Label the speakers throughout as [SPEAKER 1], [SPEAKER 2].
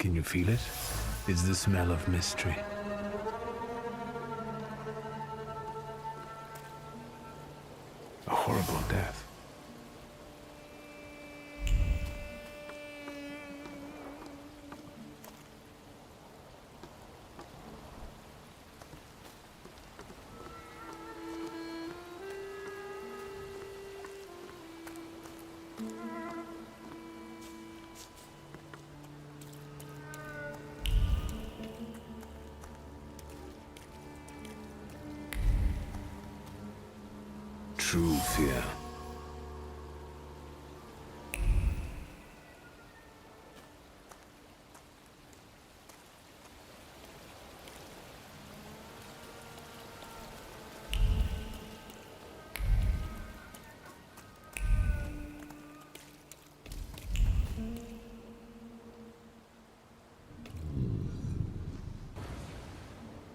[SPEAKER 1] Can you feel it? It's the smell of mystery. A horrible death. True fear.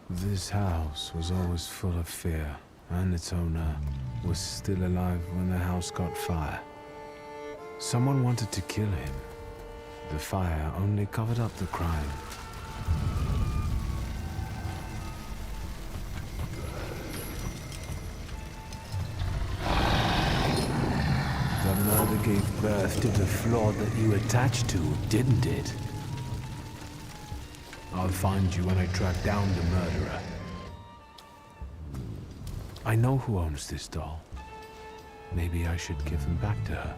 [SPEAKER 1] This house was always full of fear, and its owner was still alive when the house caught fire. Someone wanted to kill him. The fire only covered up the crime. The murder gave birth to the flaw that you attached to, didn't it? I'll find you when I track down the murderer. I know who owns this doll. Maybe I should give him back to her.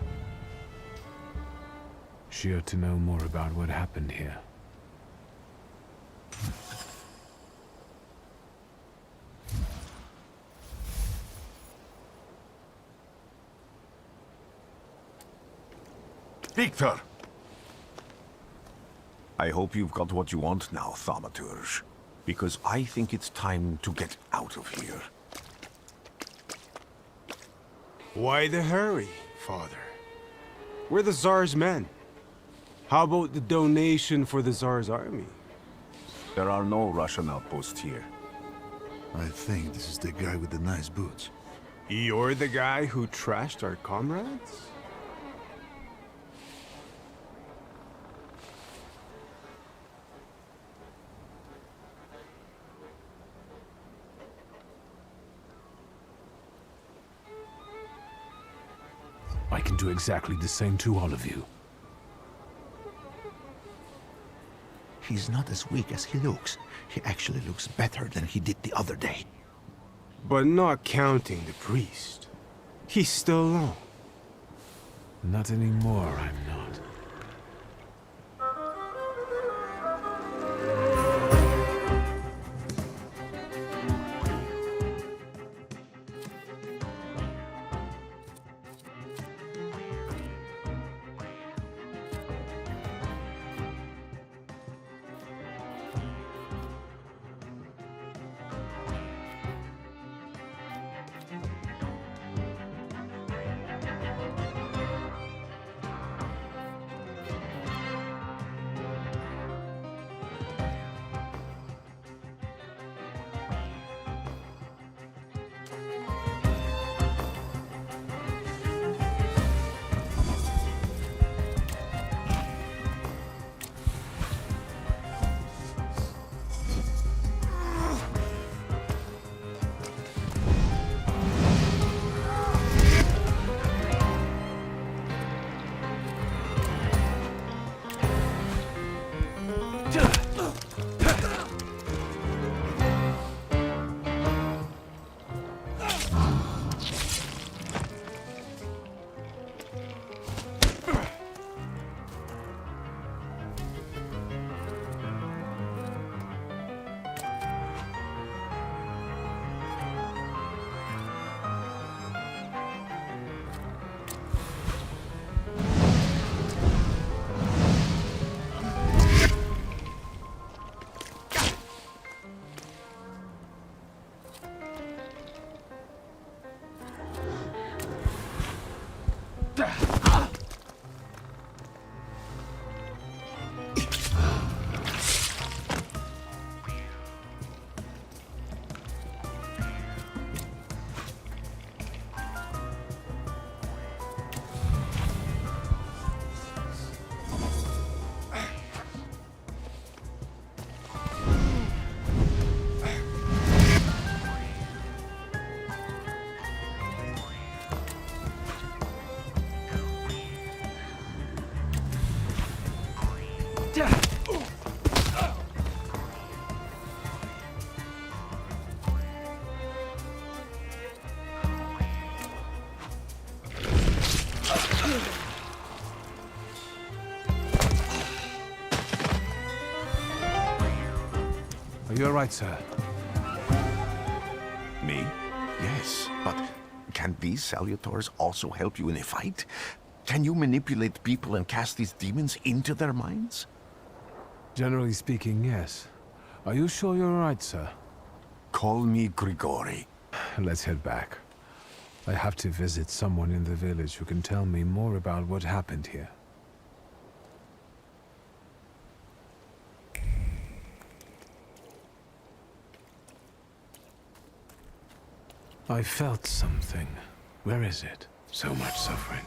[SPEAKER 1] She ought to know more about what happened here.
[SPEAKER 2] Victor! I hope you've got what you want now, Thaumaturge. Because I think it's time to get out of here.
[SPEAKER 3] Why the hurry, Father? We're the Tsar's men. How about the donation for the Tsar's army?
[SPEAKER 2] There are no Russian outposts here.
[SPEAKER 4] I think this is the guy with the nice boots.
[SPEAKER 3] You're the guy who trashed our comrades?
[SPEAKER 1] I can do exactly the same to all of you.
[SPEAKER 4] He's not as weak as he looks. He actually looks better than he did the other day.
[SPEAKER 3] But not counting the priest. He's still alone.
[SPEAKER 1] Not anymore, I'm not. you're right, sir.
[SPEAKER 2] Me? Yes, but can these salutors also help you in a fight? Can you manipulate people and cast these demons into their minds?
[SPEAKER 1] Generally speaking, yes. Are you sure you're right, sir?
[SPEAKER 2] Call me Grigori.
[SPEAKER 1] Let's head back. I have to visit someone in the village who can tell me more about what happened here. I felt something. Where is it? So much suffering.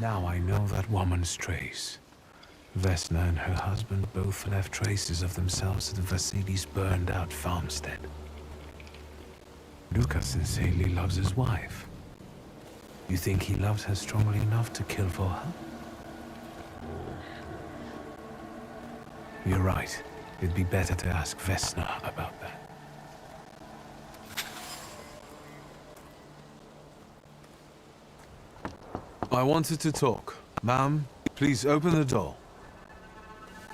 [SPEAKER 1] Now I know that woman's trace. Vesna and her husband both left traces of themselves at Vasily's burned-out farmstead. Luka sincerely loves his wife. You think he loves her strongly enough to kill for her? You're right. It'd be better to ask Vesna about that. I wanted to talk. Ma'am, please open the door.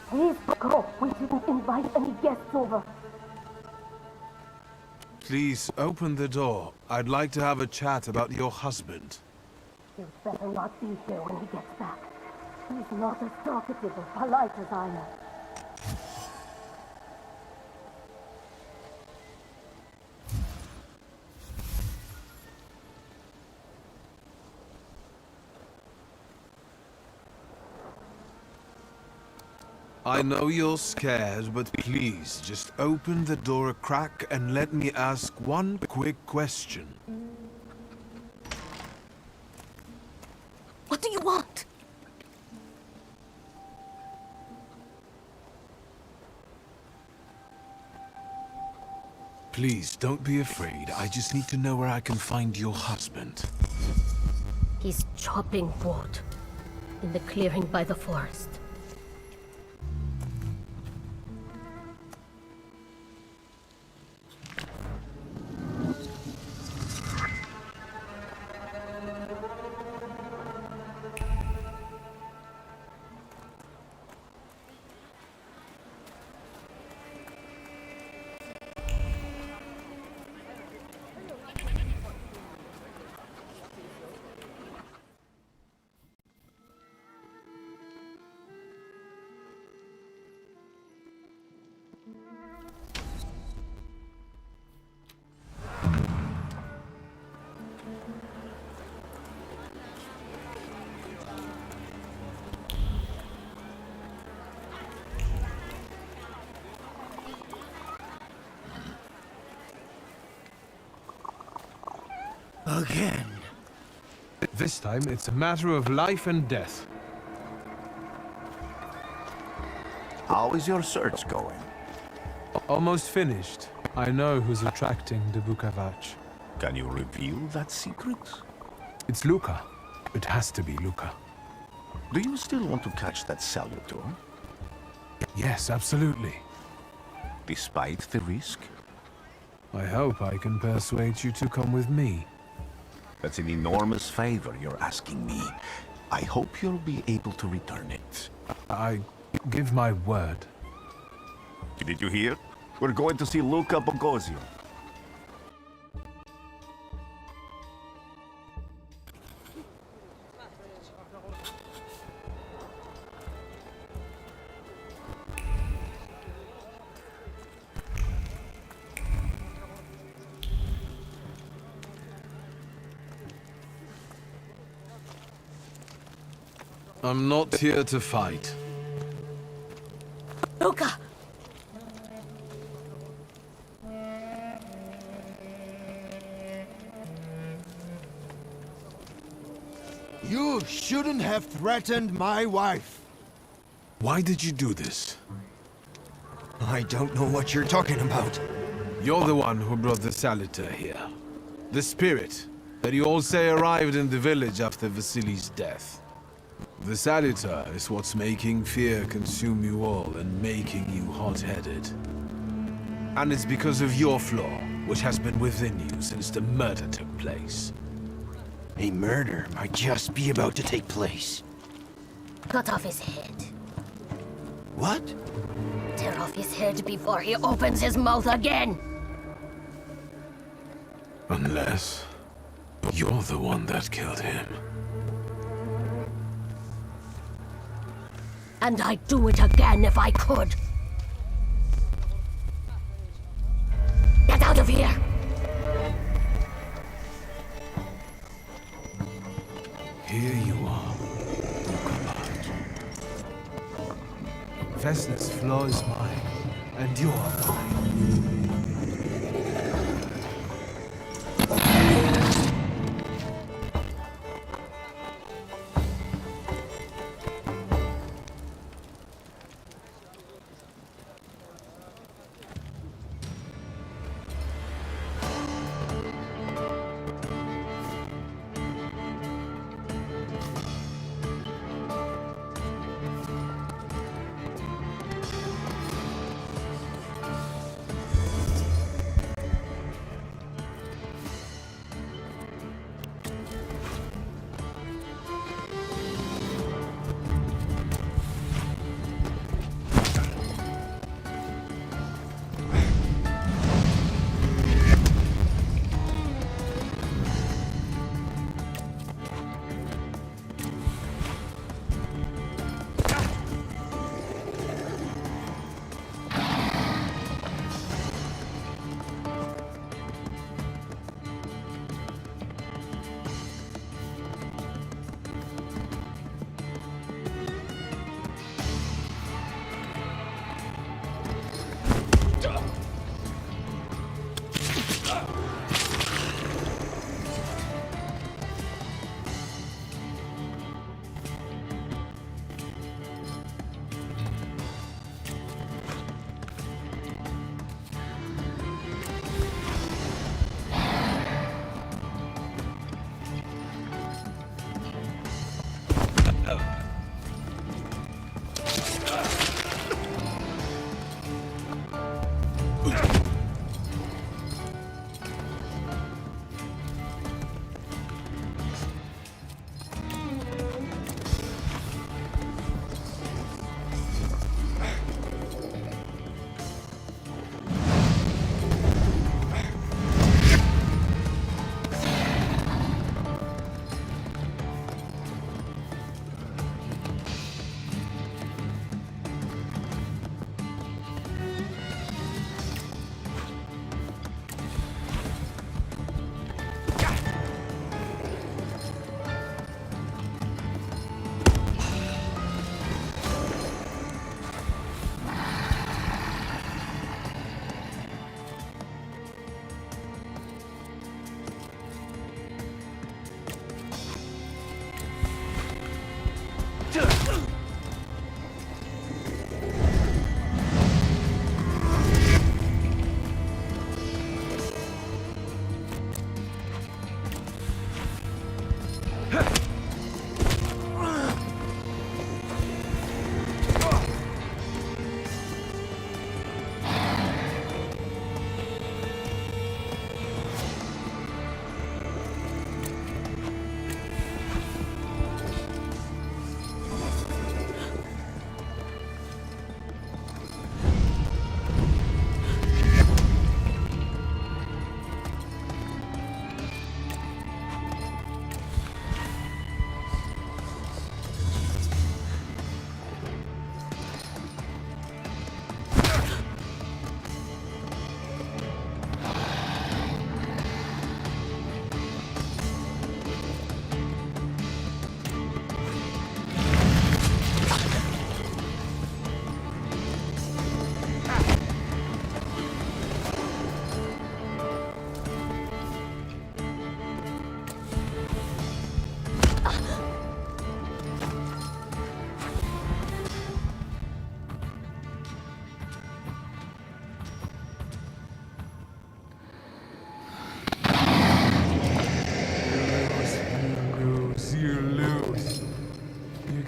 [SPEAKER 5] Please go. We didn't invite any guests over.
[SPEAKER 1] Please open the door. I'd like to have a chat about your husband.
[SPEAKER 5] You'd better not be here when he gets back. He's not as talkative or polite as I am.
[SPEAKER 1] I know you're scared, but please, just open the door a crack and let me ask one quick question.
[SPEAKER 5] What do you want?
[SPEAKER 1] Please, don't be afraid. I just need to know where I can find your husband.
[SPEAKER 5] He's chopping wood in the clearing by the forest.
[SPEAKER 1] Again. This time, it's a matter of life and death.
[SPEAKER 2] How is your search going?
[SPEAKER 1] Almost finished. I know who's attracting the Bukavach.
[SPEAKER 2] Can you reveal that secret?
[SPEAKER 1] It's Luka. It has to be Luka.
[SPEAKER 2] Do you still want to catch that salutor?
[SPEAKER 1] Yes, absolutely.
[SPEAKER 2] despite the risk?
[SPEAKER 1] I hope I can persuade you to come with me.
[SPEAKER 2] That's an enormous favor you're asking me. I hope you'll be able to return it.
[SPEAKER 1] I give my word.
[SPEAKER 2] Did you hear? We're going to see Luca Bogosio.
[SPEAKER 1] I'm not here to fight.
[SPEAKER 5] Luca!
[SPEAKER 6] You shouldn't have threatened my wife.
[SPEAKER 1] Why did you do this?
[SPEAKER 6] I don't know what you're talking about.
[SPEAKER 1] You're the one who brought the Salutator here. The spirit that you all say arrived in the village after Vasily's death. The Salutator is what's making fear consume you all and making you hot-headed. And it's because of your flaw, which has been within you since the murder took place.
[SPEAKER 6] A murder might just be about to take place.
[SPEAKER 5] Cut off his head.
[SPEAKER 6] What?
[SPEAKER 5] Tear off his head before he opens his mouth again!
[SPEAKER 1] Unless you're the one that killed him.
[SPEAKER 5] And I'd do it again if I could. Get out of here!
[SPEAKER 1] Here you are, Thaumaturge. Vesna's flaw is mine, and you're mine.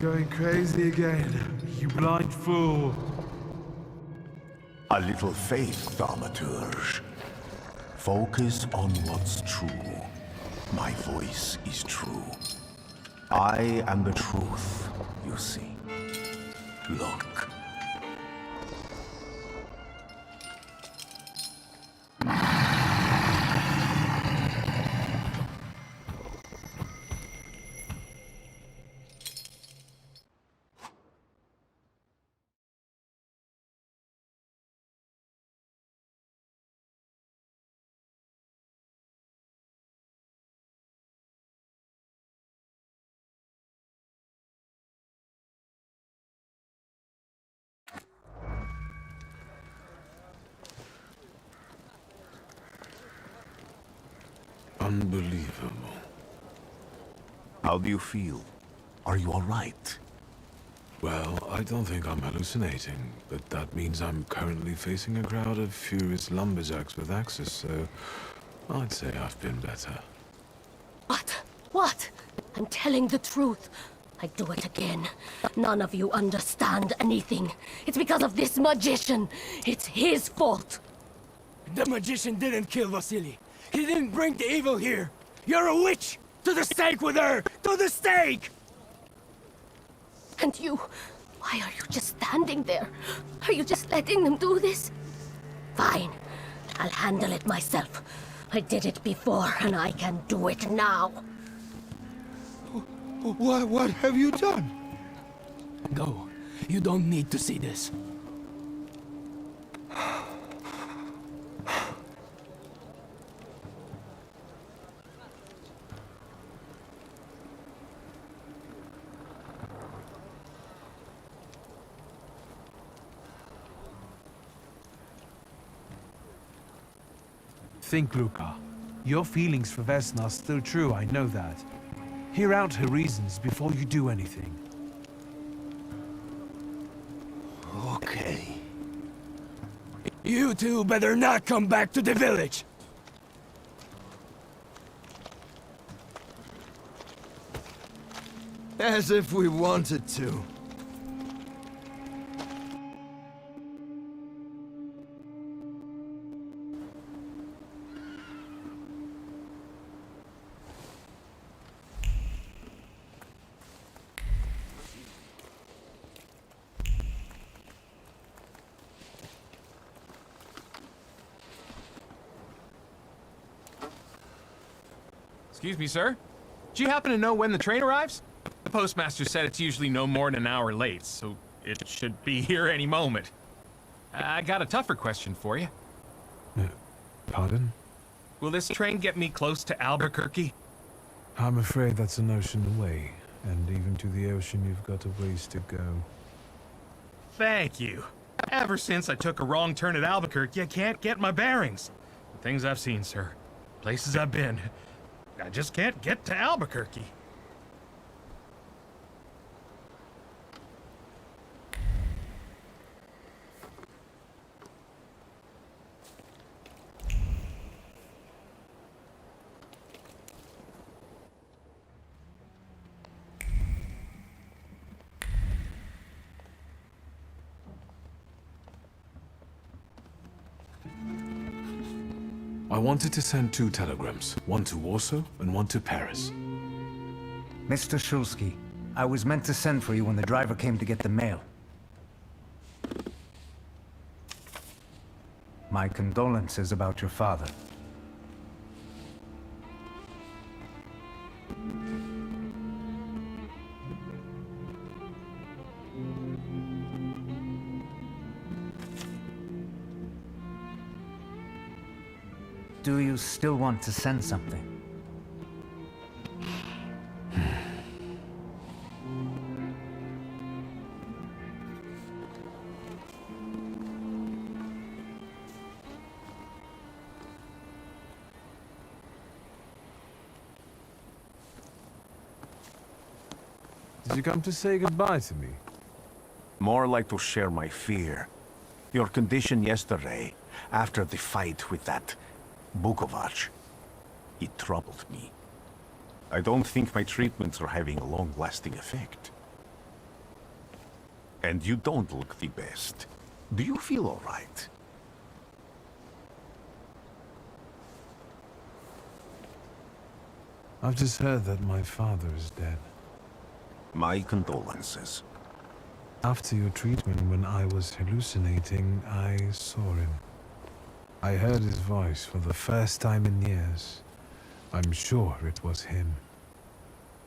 [SPEAKER 1] going crazy again. You blind fool.
[SPEAKER 2] A little faith, Thaumaturge. Focus on what's true. My voice is true. I am the truth, you see. Look.
[SPEAKER 1] Unbelievable.
[SPEAKER 2] How do you feel? Are you all right?
[SPEAKER 1] Well, I don't think I'm hallucinating, but that means I'm currently facing a crowd of furious lumberjacks with axes, so I'd say I've been better.
[SPEAKER 5] What? What? I'm telling the truth. I do it again. None of you understand anything. It's because of this magician. It's his fault.
[SPEAKER 6] The magician didn't kill Vasily. He didn't bring the evil here. You're a witch! To the stake with her! To the stake!
[SPEAKER 5] And you, why are you just standing there? Are you just letting them do this? Fine, I'll handle it myself. I did it before, and I can do it now.
[SPEAKER 6] What have you done? Go. You don't need to see this.
[SPEAKER 7] Think, Luca. Your feelings for Vesna are still true, I know that. Hear out her reasons before you do anything.
[SPEAKER 6] Okay. You two better not come back to the village!
[SPEAKER 8] As if we wanted to.
[SPEAKER 9] Excuse me, sir. Do you happen to know when the train arrives? The postmaster said it's usually no more than an hour late, so it should be here any moment. I got a tougher question for you.
[SPEAKER 1] Pardon?
[SPEAKER 9] Will this train get me close to Albuquerque?
[SPEAKER 1] I'm afraid that's an ocean away, and even to the ocean you've got a ways to go.
[SPEAKER 9] Thank you. Ever since I took a wrong turn at Albuquerque, I can't get my bearings. The things I've seen, sir. Places I've been. I just can't get to Albuquerque.
[SPEAKER 1] I wanted to send 2 telegrams, one to Warsaw and one to Paris.
[SPEAKER 10] Mr. Shulsky, I was meant to send for you when the driver came to get the mail. My condolences about your father. Do you still want to send something?
[SPEAKER 1] Did you come to say goodbye to me?
[SPEAKER 2] More like to share my fear. Your condition yesterday, after the fight with that Bukovac, it troubled me. I don't think my treatments are having a long-lasting effect. And you don't look the best. Do you feel all right?
[SPEAKER 1] I've just heard that my father is dead.
[SPEAKER 2] My condolences.
[SPEAKER 1] After your treatment, when I was hallucinating, I saw him. I heard his voice for the first time in years. I'm sure it was him.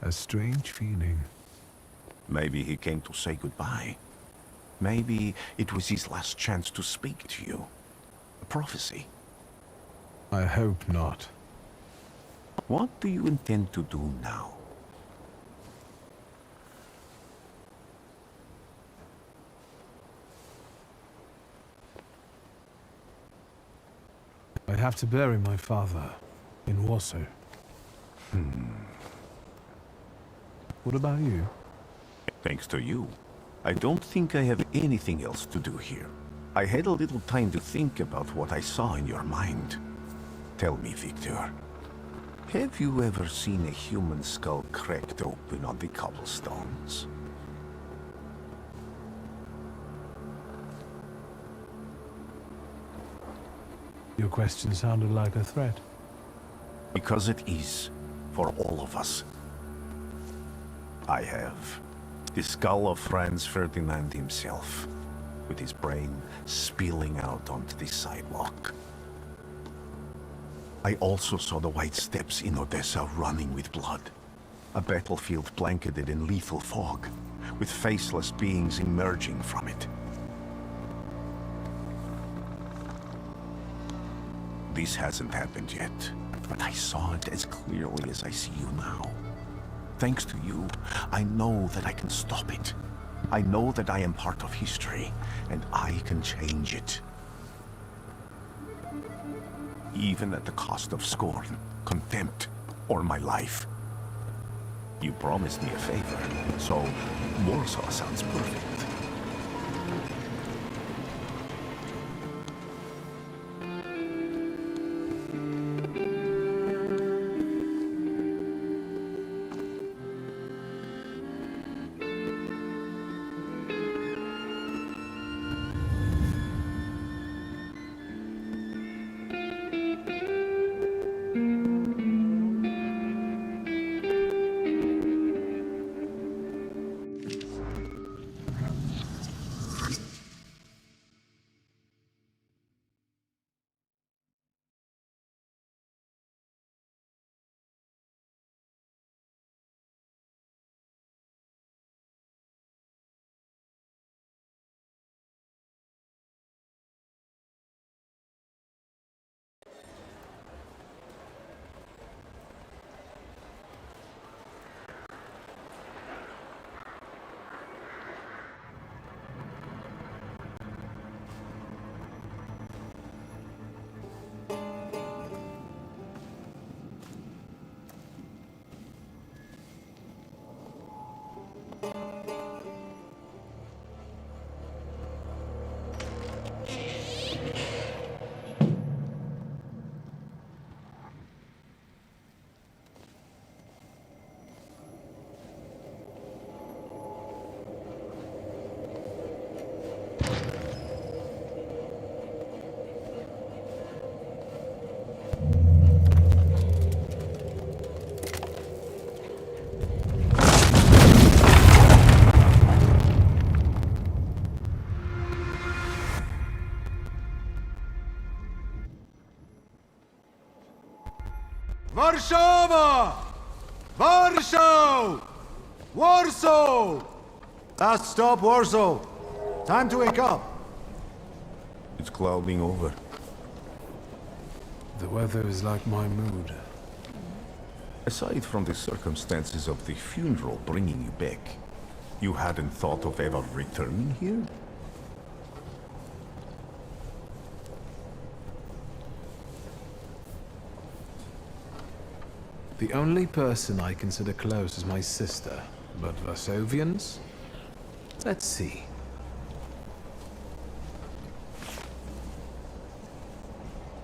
[SPEAKER 1] A strange feeling.
[SPEAKER 2] Maybe he came to say goodbye. Maybe it was his last chance to speak to you. A prophecy.
[SPEAKER 1] I hope not.
[SPEAKER 2] What do you intend to do now?
[SPEAKER 1] I have to bury my father in Warsaw. What about you?
[SPEAKER 2] Thanks to you. I don't think I have anything else to do here. I had a little time to think about what I saw in your mind. Tell me, Victor. Have you ever seen a human skull cracked open on the cobblestones?
[SPEAKER 1] Your question sounded like a threat.
[SPEAKER 2] Because it is, for all of us. I have. The skull of Franz Ferdinand himself, with his brain spilling out onto the sidewalk. I also saw the white steps in Odessa running with blood. A battlefield blanketed in lethal fog, with faceless beings emerging from it. This hasn't happened yet, but I saw it as clearly as I see you now. Thanks to you, I know that I can stop it. I know that I am part of history, and I can change it. Even at the cost of scorn, contempt, or my life. You promised me a favor, so Warsaw sounds perfect.
[SPEAKER 3] Warszawa! Warsaw! Warsaw!
[SPEAKER 8] Last stop, Warsaw. Time to wake up.
[SPEAKER 2] It's clouding over.
[SPEAKER 1] The weather is like my mood.
[SPEAKER 2] Aside from the circumstances of the funeral bringing you back, you hadn't thought of ever returning here?
[SPEAKER 1] The only person I consider close is my sister, but Varsovians? Let's see.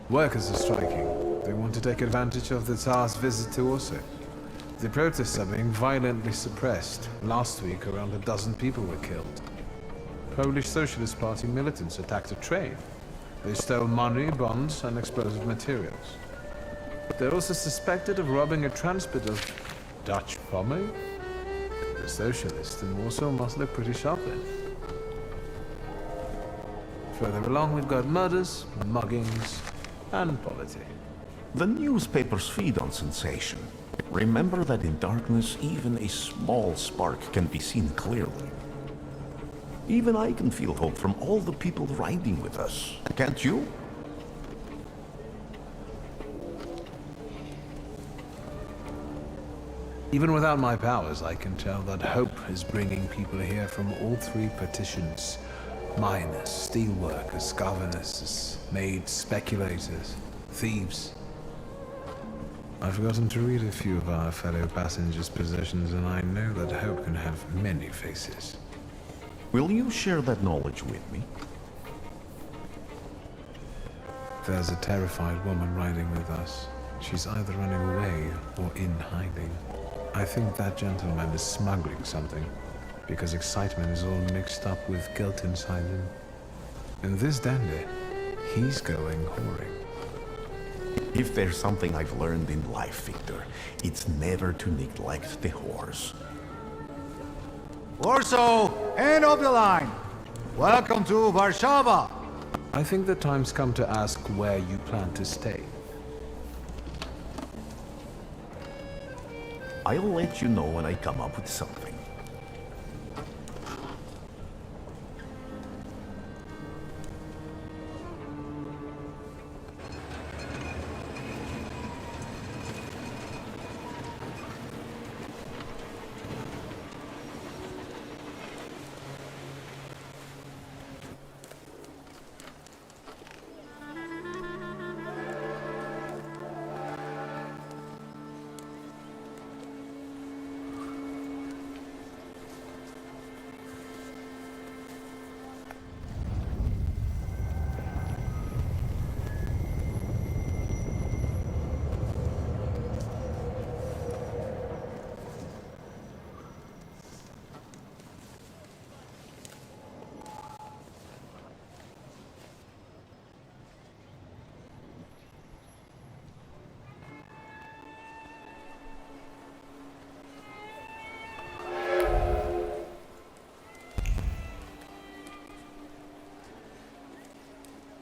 [SPEAKER 1] Workers are striking. They want to take advantage of the Tsar's visit to Warsaw. The protests are being violently suppressed. Last week, around a dozen people were killed.
[SPEAKER 7] Polish Socialist Party militants attacked a train. They stole money, bonds, and explosive materials. They're also suspected of robbing a transport of Dutch pomade. The socialists in Warsaw must look pretty sharp then. Further along, we've got murders, muggings, and politics.
[SPEAKER 2] The newspapers feed on sensation. Remember that in darkness, even a small spark can be seen clearly. Even I can feel hope from all the people riding with us. Can't you?
[SPEAKER 7] Even without my powers, I can tell that hope is bringing people here from all three petitions. Miners, steelworkers, governors, maids, speculators, thieves. I've gotten to read a few of our fellow passengers' possessions, and I know that hope can have many faces.
[SPEAKER 2] Will you share that knowledge with me?
[SPEAKER 1] There's a terrified woman riding with us. She's either running away or in hiding. I think that gentleman is smuggling something, because excitement is all mixed up with guilt inside him. And this dandy, he's going whoring.
[SPEAKER 2] If there's something I've learned in life, Victor, it's never to neglect the horse.
[SPEAKER 8] Warsaw, end of the line. Welcome to Warszawa.
[SPEAKER 7] I think the time's come to ask where you plan to stay.
[SPEAKER 2] I'll let you know when I come up with something.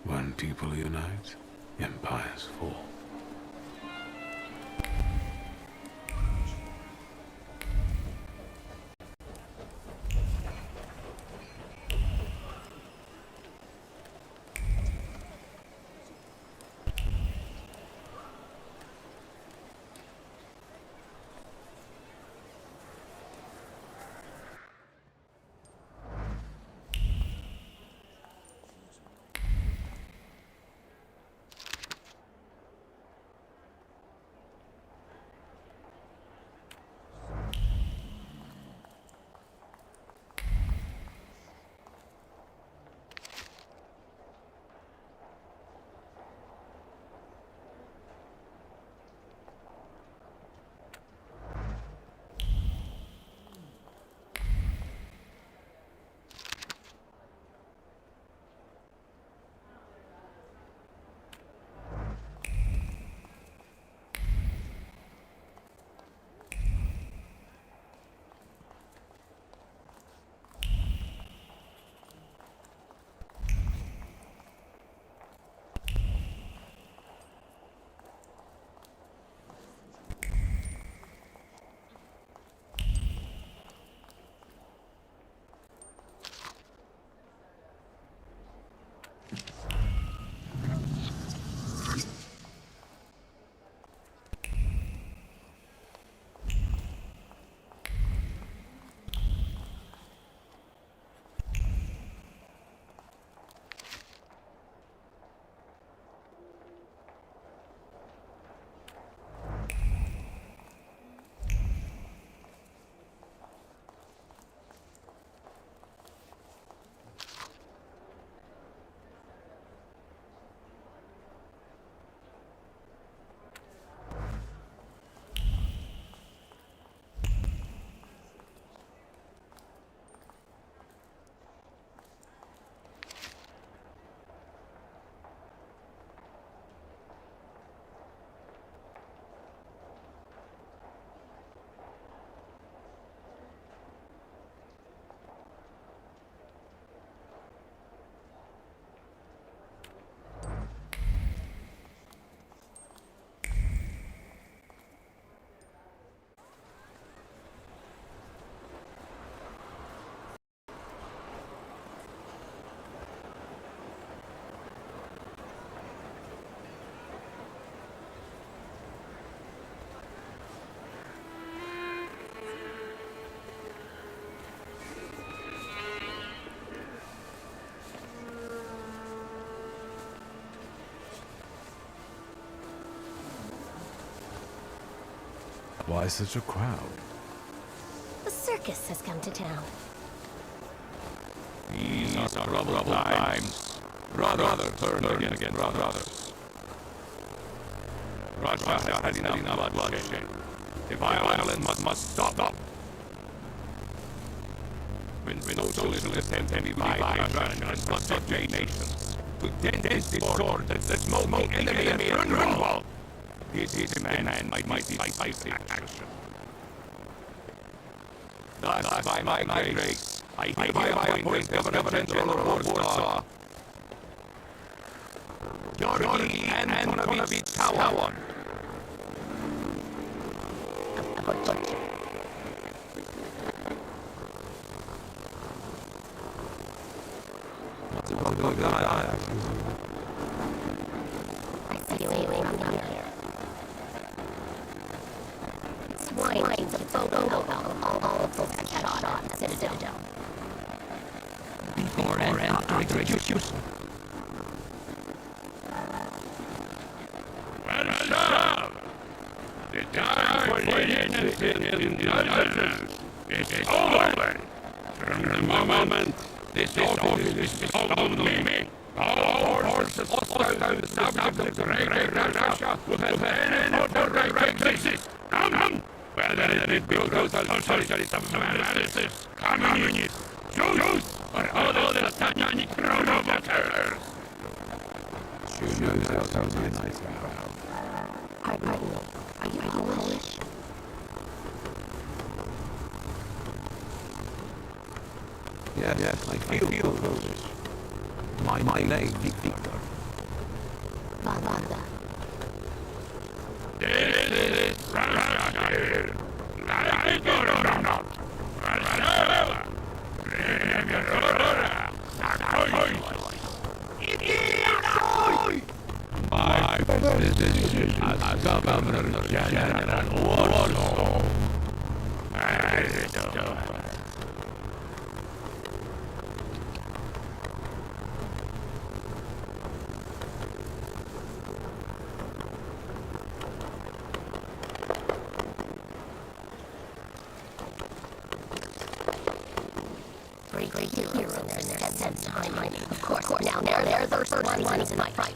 [SPEAKER 1] When people unite, empires fall. Why such a crowd?
[SPEAKER 5] The circus has come to town.
[SPEAKER 11] These are troubled times. Brothers turn against brothers. Russia has enough bloodshed. The violence must stop. When socialists attempt to divide Russia and subjugate nations, with dented sword that smoke the enemy and run. This is a man might be decisive action. Thus, by my grace, I hereby appoint Governor General of Warsaw, Georgi Antonovich Tower.
[SPEAKER 5] I see you from here. Swine to photo of all of those shot on the Citadel.
[SPEAKER 11] Before and after execution. Well, sir, the time for the innocent injustice is over. From the moment this office is sold to me, all forces hostile and subject to Russia will have any other right to exist. Whether it be socialism, analysis, communists, Jews, or other satanic provocators.
[SPEAKER 1] Sure knows how to be a nice crowd.
[SPEAKER 5] Pardon me, are you Polish?
[SPEAKER 1] Yes, I feel Polish. My name is Victor.
[SPEAKER 5] Wanda.
[SPEAKER 11] This is Russia here. Like it or not. Russia. My position as Governor General Warsaw.
[SPEAKER 5] Great heroes in their time. Of course, now they're the first ones in my fight.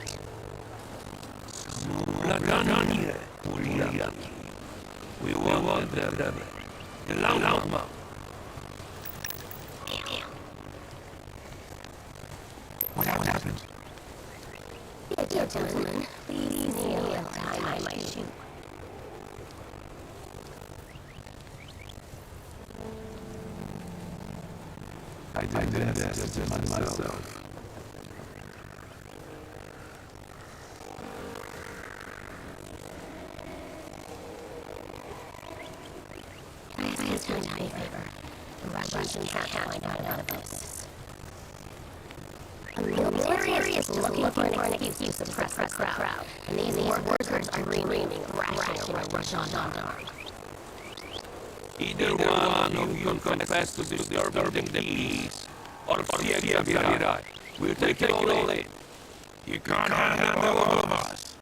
[SPEAKER 11] We want them. Lama.
[SPEAKER 4] What happened?
[SPEAKER 5] Dear gentlemen, please kneel and tie my shoe.
[SPEAKER 1] I did this to myself.
[SPEAKER 5] Please do me a favor. The Russians can't find out about this. The military is looking for an excuse to suppress the crowd, and these workers are dreaming of rationing a Russian army.
[SPEAKER 11] Either one of you confess to disturbing the peace, or we'll take it all in. You can't handle all of us.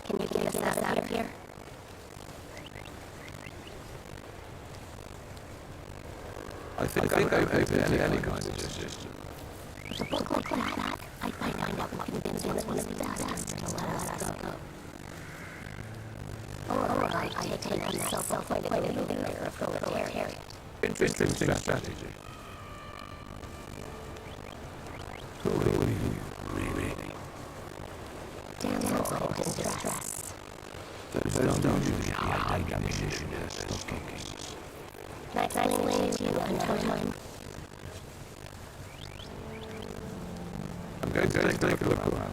[SPEAKER 5] Can you get us out of here?
[SPEAKER 1] I think I've opened any kind of suggestion.
[SPEAKER 5] With a book like that, I find out what convince one of the bastards to let us go. Or I take on that self-appointed leader of proletariat.
[SPEAKER 1] Interesting strategy. Who are you, really?
[SPEAKER 5] Damsels in distress.
[SPEAKER 1] Those don't usually hide ammunition in stockings.
[SPEAKER 5] Can I explain to you another time?
[SPEAKER 1] I'm going to take a look around.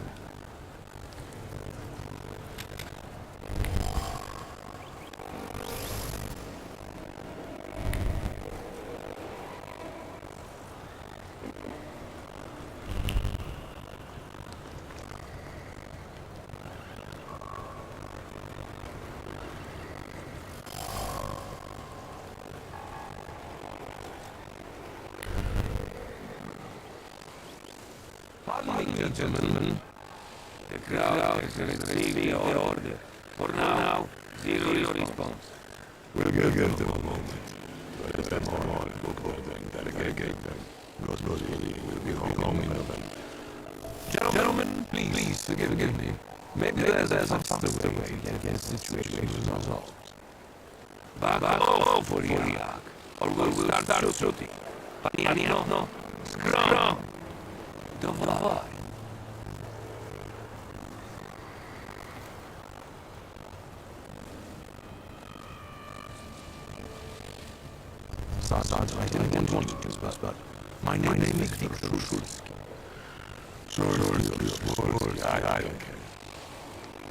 [SPEAKER 11] Gentlemen, the crowd has received the order. For now, zero response. We'll get them a moment. But then more will go then again. Rosalie will be home in November. Gentlemen, please forgive me. Maybe there's a faster way to get this situation resolved. Back off for Yak, or we'll start shooting. Panino, scrum! Давай! Sergeant, I didn't want to do this, but my name is Victor Schulski. Sorry, I don't care.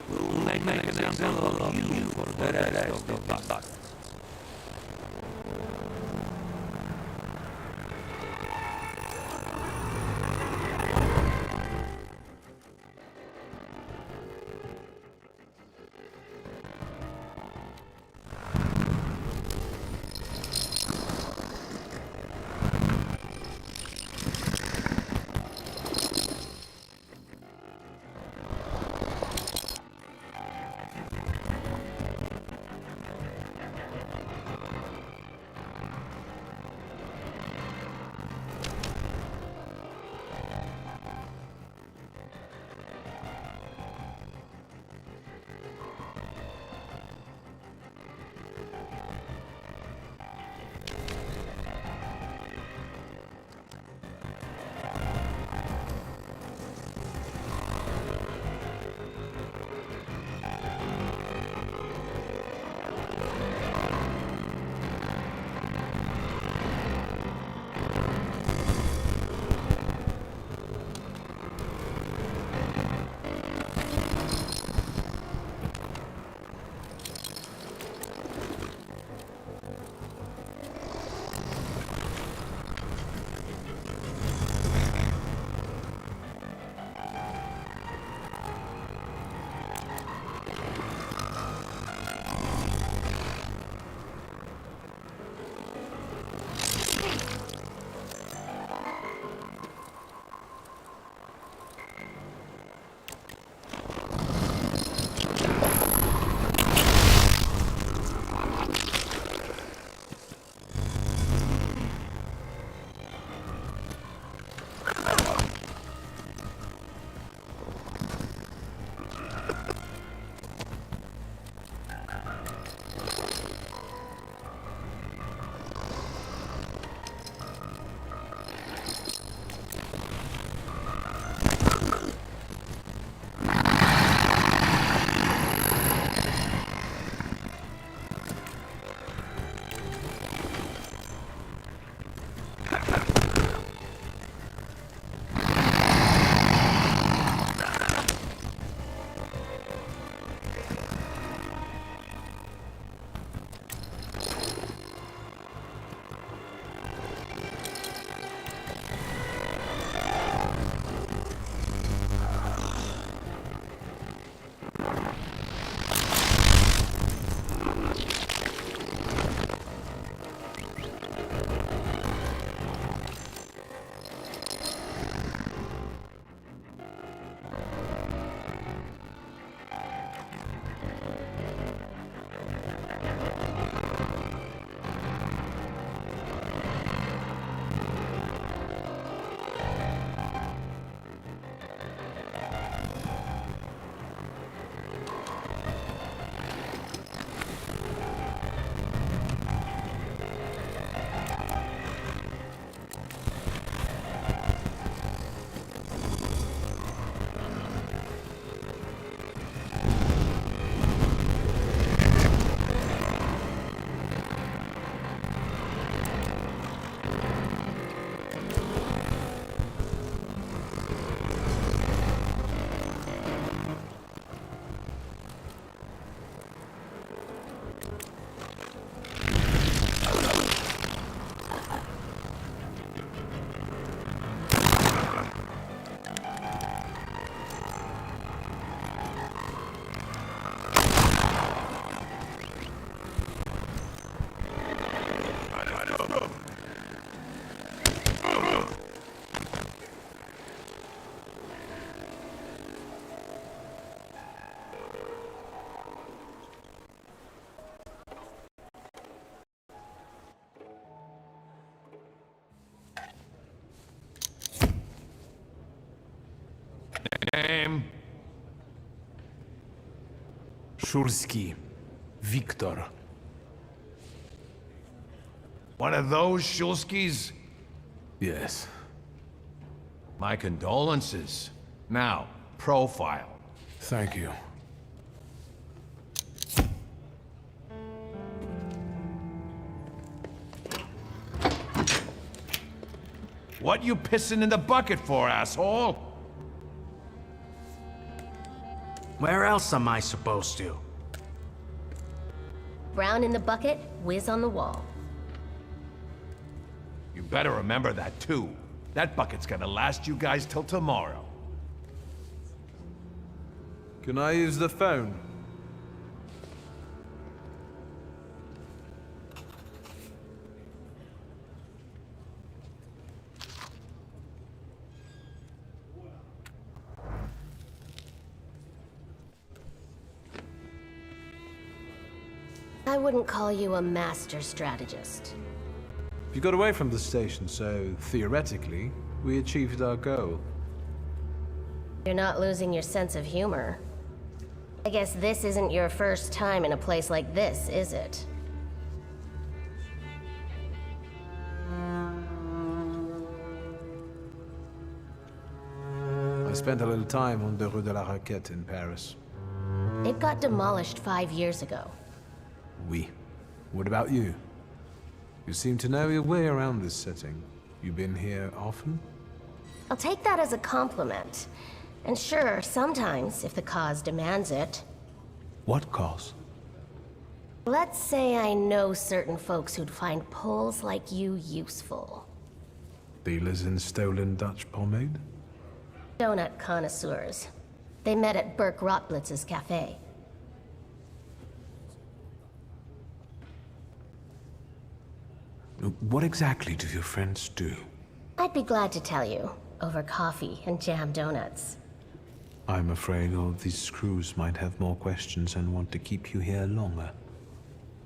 [SPEAKER 11] We'll make an example of you for the rest of the battle. name?
[SPEAKER 7] Shulski. Victor.
[SPEAKER 11] One of those Shulskis?
[SPEAKER 7] Yes.
[SPEAKER 11] My condolences. Now, profile.
[SPEAKER 7] Thank you.
[SPEAKER 11] What you pissing in the bucket for, asshole?
[SPEAKER 6] Where else am I supposed to?
[SPEAKER 5] Brown in the bucket, whiz on the wall.
[SPEAKER 11] You better remember that, too. That bucket's gonna last you guys till tomorrow.
[SPEAKER 7] Can I use the phone?
[SPEAKER 5] I wouldn't call you a master strategist.
[SPEAKER 7] You got away from the station, so theoretically, we achieved our goal.
[SPEAKER 5] You're not losing your sense of humor. I guess this isn't your first time in a place like this, is it?
[SPEAKER 7] I spent a little time on the Rue de la Raquette in Paris.
[SPEAKER 5] It got demolished 5 years ago.
[SPEAKER 7] Oui. What about you? You seem to know your way around this setting. You been here often?
[SPEAKER 5] I'll take that as a compliment. And sure, sometimes, if the cause demands it.
[SPEAKER 7] What cause?
[SPEAKER 5] Let's say I know certain folks who'd find poles like you useful.
[SPEAKER 7] Dealers in stolen Dutch pomade?
[SPEAKER 5] Donut connoisseurs. They met at Burke Rotblitz's cafe.
[SPEAKER 1] What exactly do your friends do?
[SPEAKER 5] I'd be glad to tell you, over coffee and jam donuts.
[SPEAKER 1] I'm afraid all these screws might have more questions and want to keep you here longer.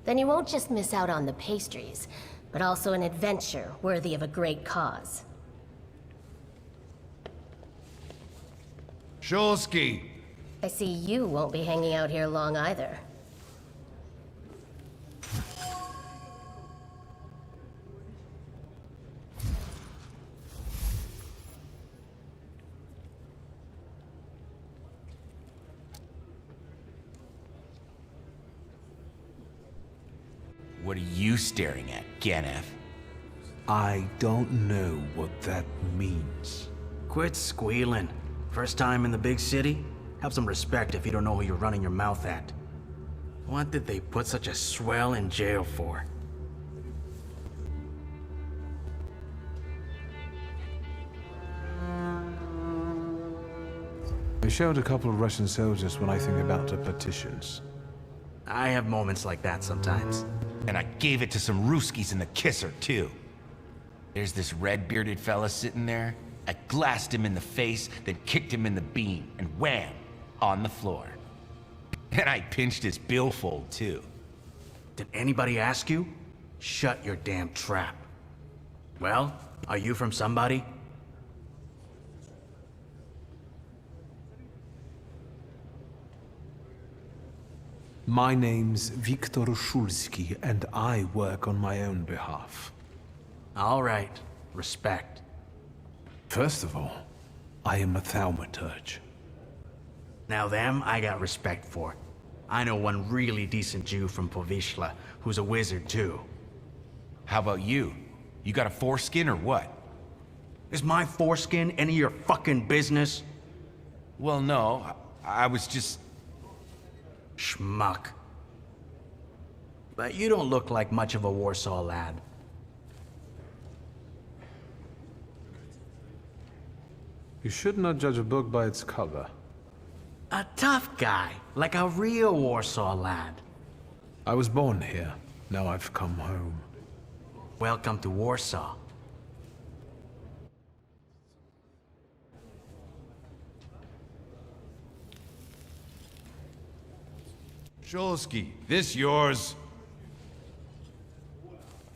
[SPEAKER 5] Then you won't just miss out on the pastries, but also an adventure worthy of a great cause.
[SPEAKER 11] Shulski!
[SPEAKER 5] I see you won't be hanging out here long either.
[SPEAKER 12] What are you staring at, Ganef?
[SPEAKER 1] I don't know what that means.
[SPEAKER 6] Quit squealing. First time in the big city? Have some respect if you don't know who you're running your mouth at. What did they put such a swell in jail for?
[SPEAKER 1] They showed a couple of Russian soldiers when I think about the petitions.
[SPEAKER 6] I have moments like that sometimes.
[SPEAKER 12] And I gave it to some Ruskies in the kisser, too. There's this red-bearded fella sitting there. I glassed him in the face, then kicked him in the bean, and wham! On the floor. And I pinched his billfold, too.
[SPEAKER 6] Did anybody ask you? Shut your damn trap. Well, are you from somebody?
[SPEAKER 1] My name's Viktor Shulski, and I work on my own behalf.
[SPEAKER 6] All right. Respect.
[SPEAKER 1] First of all, I am a Thaumaturge.
[SPEAKER 6] Now them, I got respect for. I know one really decent Jew from Povishla, who's a wizard too.
[SPEAKER 12] How about you? You got a foreskin or what?
[SPEAKER 6] Is my foreskin any of your fucking business?
[SPEAKER 12] Well, no. I was just...
[SPEAKER 6] Schmuck. But you don't look like much of a Warsaw lad.
[SPEAKER 1] You should not judge a book by its cover.
[SPEAKER 6] A tough guy, like a real Warsaw lad.
[SPEAKER 1] I was born here. Now I've come home.
[SPEAKER 6] Welcome to Warsaw.
[SPEAKER 11] Shulski, this yours?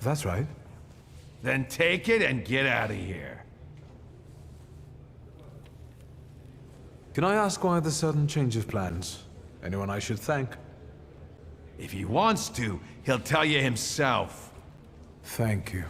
[SPEAKER 1] That's right.
[SPEAKER 11] Then take it and get out of here.
[SPEAKER 7] Can I ask why the sudden change of plans? Anyone I should thank?
[SPEAKER 13] If he wants to, he'll tell you himself.
[SPEAKER 7] Thank you.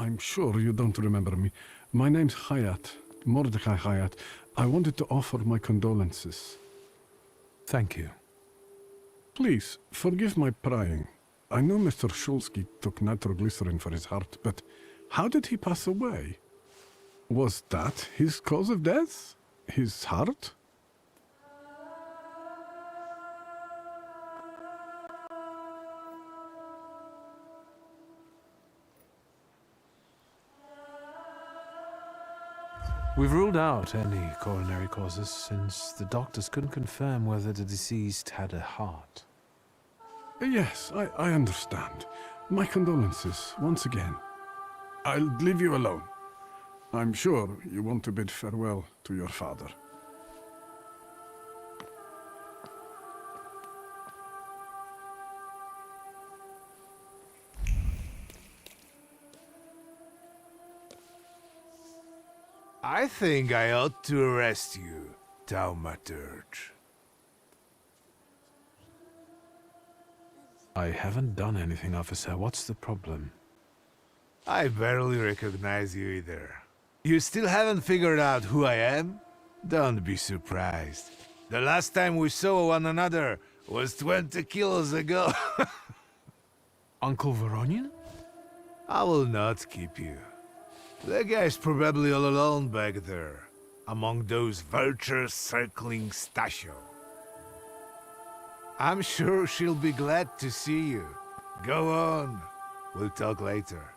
[SPEAKER 14] I'm sure you don't remember me. My name's Hayat, Mordecai Hayat. I wanted to offer my condolences.
[SPEAKER 1] Thank you.
[SPEAKER 14] Please, forgive my prying. I know Mr. Shulsky took nitroglycerin for his heart, but how did he pass away? Was that his cause of death? His heart?
[SPEAKER 1] We've ruled out any coronary causes since the doctors couldn't confirm whether the deceased had a heart.
[SPEAKER 14] Yes, I understand. My condolences, once again. I'll leave you alone. I'm sure you want to bid farewell to your father.
[SPEAKER 8] I think I ought to arrest you, Thaumaturge.
[SPEAKER 1] I haven't done anything, officer. What's the problem?
[SPEAKER 8] I barely recognize you either. You still haven't figured out who I am? Don't be surprised. The last time we saw one another was 20 kilos ago.
[SPEAKER 1] Uncle Voronian?
[SPEAKER 8] I will not keep you. The guy's probably all alone back there, among those vultures circling Stasio. I'm sure she'll be glad to see you. Go on. We'll talk later.